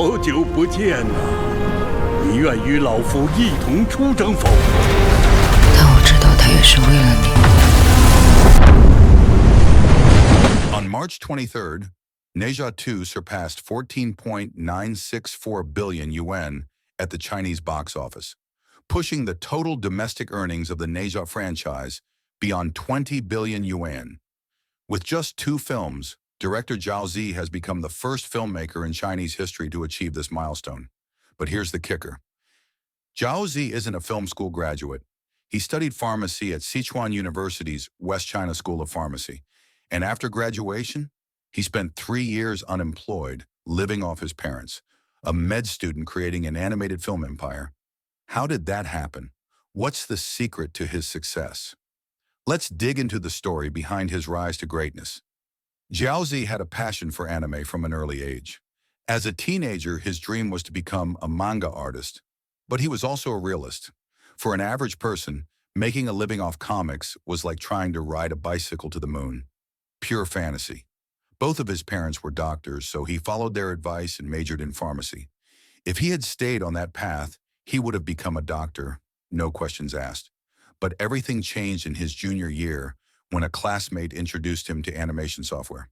好久不见呐！你愿与老夫一同出征否？但我知道他也是为了你。On March 23rd, NeZha 2 surpassed 14.964 billion yuan at the Chinese box office, pushing the total domestic earnings of the NeZha franchise beyond 20 billion yuan. With just 2 films, director Jiaozi has become the first filmmaker in Chinese history to achieve this milestone. But here's the kicker. Jiaozi isn't a film school graduate. He studied pharmacy at Sichuan University's West China School of Pharmacy. And after graduation, he spent 3 years unemployed, living off his parents, a med student creating an animated film empire. How did that happen? What's the secret to his success? Let's dig into the story behind his rise to greatness. Jiaozi had a passion for anime from an early age. As a teenager, his dream was to become a manga artist, but he was also a realist. For an average person, making a living off comics was like trying to ride a bicycle to the moon. Pure fantasy. Both of his parents were doctors, so he followed their advice and majored in pharmacy. If he had stayed on that path, he would have become a doctor, no questions asked. But everything changed in his junior year when a classmate introduced him to animation software.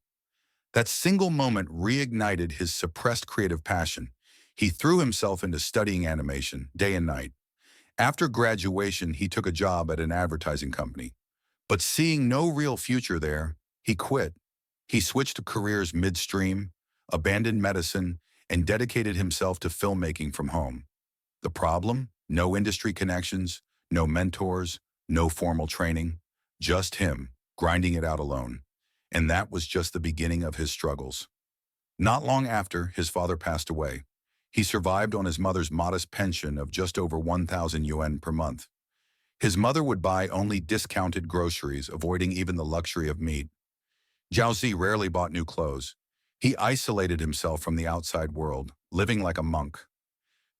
That single moment reignited his suppressed creative passion. He threw himself into studying animation day and night. After graduation, he took a job at an advertising company. But seeing no real future there, he quit. He switched careers midstream, abandoned medicine, and dedicated himself to filmmaking from home. The problem? No industry connections, no mentors, no formal training. Just him, grinding it out alone. And that was just the beginning of his struggles. Not long after, his father passed away. He survived on his mother's modest pension of just over 1,000 yuan per month. His mother would buy only discounted groceries, avoiding even the luxury of meat. Jiaozi rarely bought new clothes. He isolated himself from the outside world, living like a monk.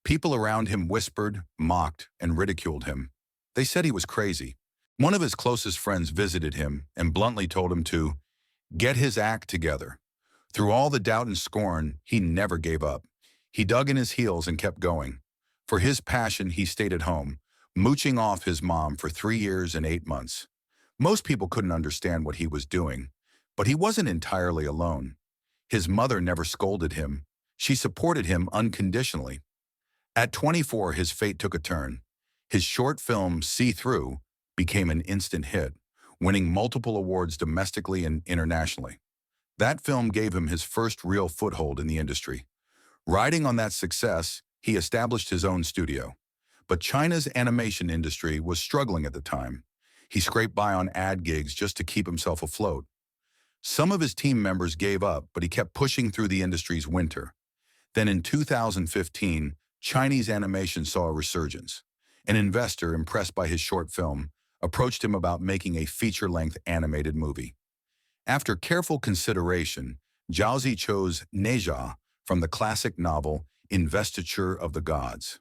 People around him whispered, mocked, and ridiculed him. They said he was crazy. One of his closest friends visited him and bluntly told him to get his act together. Through all the doubt and scorn, he never gave up. He dug in his heels and kept going. For his passion, he stayed at home, mooching off his mom for 3 years and 8 months. Most people couldn't understand what he was doing, but he wasn't entirely alone. His mother never scolded him. She supported him unconditionally. At 24, his fate took a turn. His short film, See Through, became an instant hit, winning multiple awards domestically and internationally. That film gave him his first real foothold in the industry. Riding on that success, he established his own studio. But China's animation industry was struggling at the time. He scraped by on ad gigs just to keep himself afloat. Some of his team members gave up, but he kept pushing through the industry's winter. Then in 2015, Chinese animation saw a resurgence. An investor, impressed by his short film, approached him about making a feature-length animated movie. After careful consideration, Jiaozi chose NeZha from the classic novel Investiture of the Gods.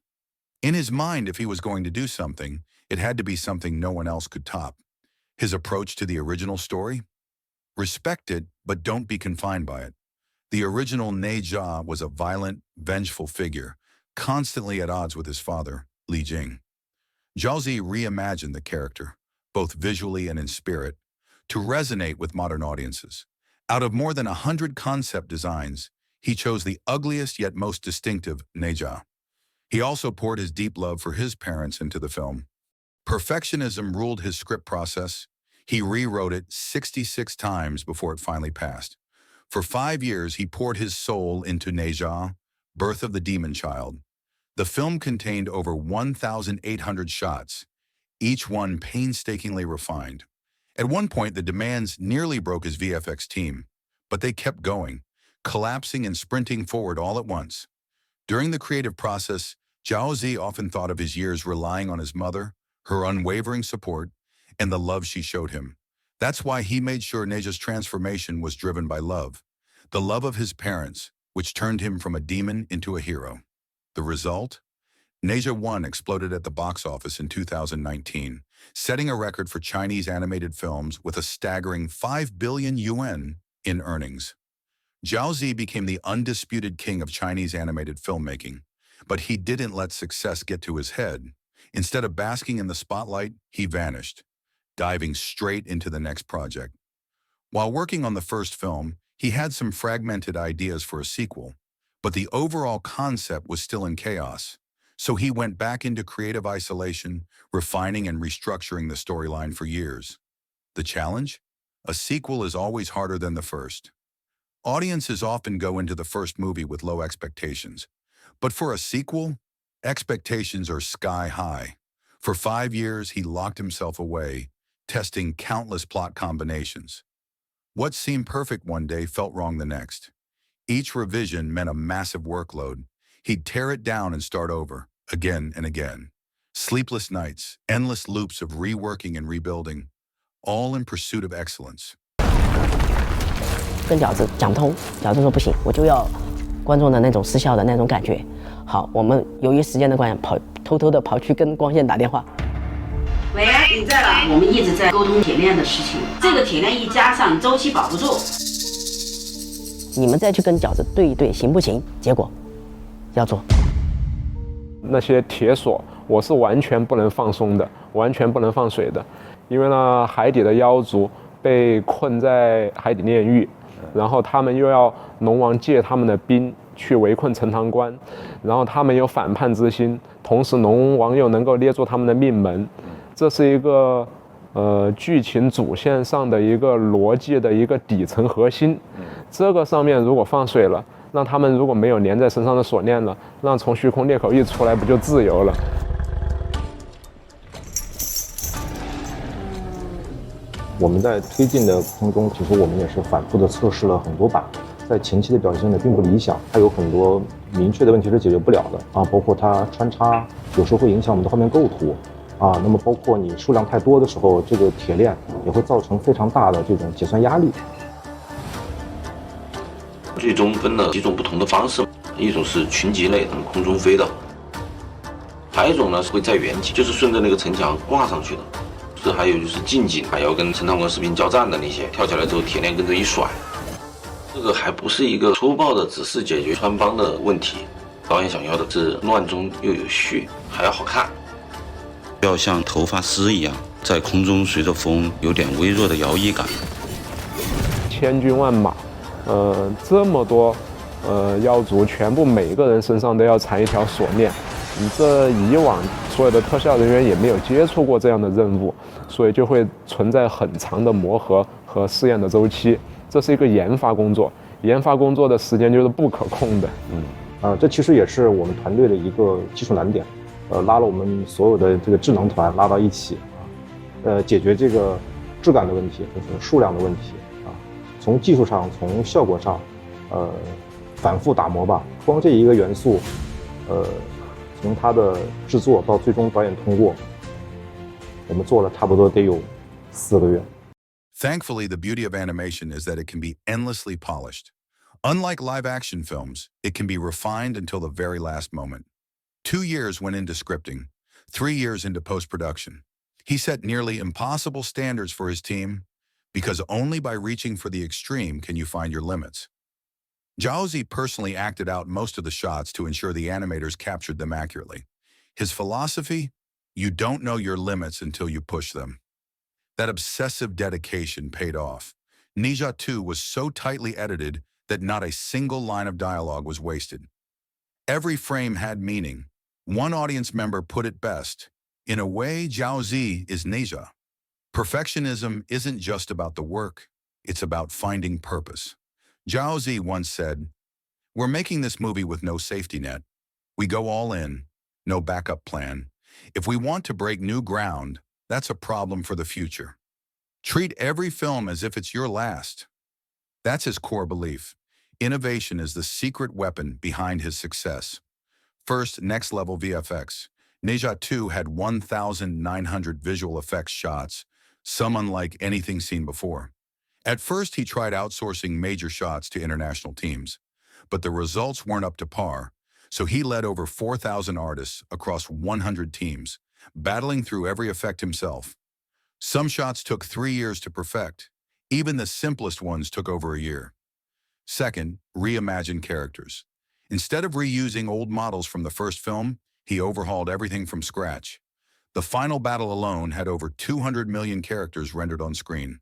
In his mind, if he was going to do something, it had to be something no one else could top. His approach to the original story? Respect it, but don't be confined by it. The original NeZha was a violent, vengeful figure, constantly at odds with his father, Li Jing. Jiaozi reimagined the character, both visually and in spirit, to resonate with modern audiences. Out of more than 100 concept designs, he chose the ugliest yet most distinctive NeZha. He also poured his deep love for his parents into the film. Perfectionism ruled his script process. He rewrote it 66 times before it finally passed. For 5 years, he poured his soul into NeZha, Birth of the Demon Child. The film contained over 1,800 shots, each one painstakingly refined. At one point, the demands nearly broke his VFX team, but they kept going, collapsing and sprinting forward all at once. During the creative process, Jiaozi often thought of his years relying on his mother, her unwavering support, and the love she showed him. That's why he made sure NeZha's transformation was driven by love, the love of his parents, which turned him from a demon into a hero. The result? NeZha 1 exploded at the box office in 2019, setting a record for Chinese animated films with a staggering 5 billion yuan in earnings. Jiaozi became the undisputed king of Chinese animated filmmaking, but he didn't let success get to his head. Instead of basking in the spotlight, he vanished, diving straight into the next project. While working on the first film, he had some fragmented ideas for a sequel, but the overall concept was still in chaos. So he went back into creative isolation, refining and restructuring the storyline for years. The challenge? A sequel is always harder than the first. Audiences often go into the first movie with low expectations, but for a sequel, expectations are sky high. For 5 years, he locked himself away, testing countless plot combinations. What seemed perfect one day felt wrong the next. Each revision meant a massive workload. He'd tear it down and start over, again and again. Sleepless nights, endless loops of reworking and rebuilding, all in pursuit of excellence. 跟饺子讲不通，饺子说不行，我就要观众的那种失效的那种感觉。好，我们由于时间的关系，偷偷的跑去跟光线打电话。喂，你在了？我们一直在沟通铁链的事情，这个铁链一加上，周期保不住。你们再去跟饺子对一对，行不行？结果要做。那些铁索我是完全不能放松的，完全不能放水的，因为呢，海底的妖族被困在海底炼狱，然后他们又要龙王借他们的兵去围困陈塘关，然后他们有反叛之心，同时龙王又能够捏住他们的命门，这是一个剧情主线上的一个逻辑的一个底层核心。这个上面如果放水了，让他们如果没有粘在身上的锁链了，让从虚空裂口一出来，不就自由了？我们在推进的过程中，其实我们也是反复的测试了很多版，在前期的表现呢并不理想，它有很多明确的问题是解决不了的啊，包括它穿插有时候会影响我们的画面构图啊，那么包括你数量太多的时候，这个铁链也会造成非常大的这种结算压力。最终分了几种不同的方式，一种是群集类，空中飞的；还有一种呢是会在原地，就是顺着那个城墙挂上去的。还有就是近景，还要跟陈塘关士兵交战的那些，跳起来之后铁链跟着一甩。这个还不是一个粗暴的只是解决穿帮的问题，导演想要的是乱中又有序，还要好看。要像头发丝一样，在空中随着风有点微弱的摇曳感。千军万马，这么多妖族，全部每个人身上都要缠一条锁链。这以往所有的特效人员也没有接触过这样的任务，所以就会存在很长的磨合和试验的周期。这是一个研发工作，研发工作的时间就是不可控的。这其实也是我们团队的一个技术难点，拉了我们所有的这个智能团拉到一起，解决这个质感的问题，就是数量的问题啊。从技术上，从效果上，反复打磨吧。光这一个元素，从它的制作到最终导演通过，我们做了差不多得有4个月。Thankfully, the beauty of animation is that it can be endlessly polished. Unlike live-action films, it can be refined until the very last moment. 2 years went into scripting, 3 years into post-production. He set nearly impossible standards for his team, because only by reaching for the extreme can you find your limits. Jiaozi personally acted out most of the shots to ensure the animators captured them accurately. His philosophy? You don't know your limits until you push them. That obsessive dedication paid off. NeZha 2 was so tightly edited that not a single line of dialogue was wasted. Every frame had meaning. One audience member put it best. In a way, Jiaozi is NeZha. Perfectionism isn't just about the work, it's about finding purpose. Jiaozi once said, "We're making this movie with no safety net. We go all in, no backup plan. If we want to break new ground, that's a problem for the future. Treat every film as if it's your last." That's his core belief. Innovation is the secret weapon behind his success. First, next-level VFX. NeZha 2 had 1,900 visual effects shots, some unlike anything seen before. At first, he tried outsourcing major shots to international teams, but the results weren't up to par, so he led over 4,000 artists across 100 teams, battling through every effect himself. Some shots took 3 years to perfect. Even the simplest ones took over a year. Second, reimagine characters. Instead of reusing old models from the first film, he overhauled everything from scratch. The final battle alone had over 200 million characters rendered on screen.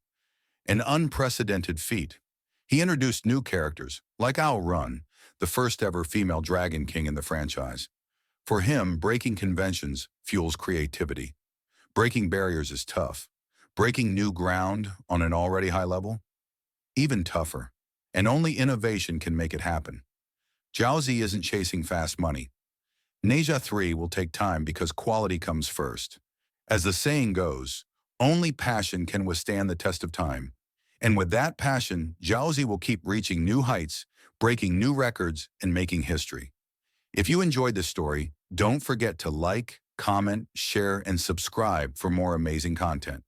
An unprecedented feat. He introduced new characters, like Owl Run, the first ever female Dragon King in the franchise. For him, breaking conventions fuels creativity. Breaking barriers is tough. Breaking new ground on an already high level? Even tougher. And only innovation can make it happen. Jiaozi isn't chasing fast money. NeZha 3 will take time because quality comes first. As the saying goes, only passion can withstand the test of time. And with that passion, Jiaozi will keep reaching new heights, breaking new records, and making history. If you enjoyed this story, don't forget to like, comment, share, and subscribe for more amazing content.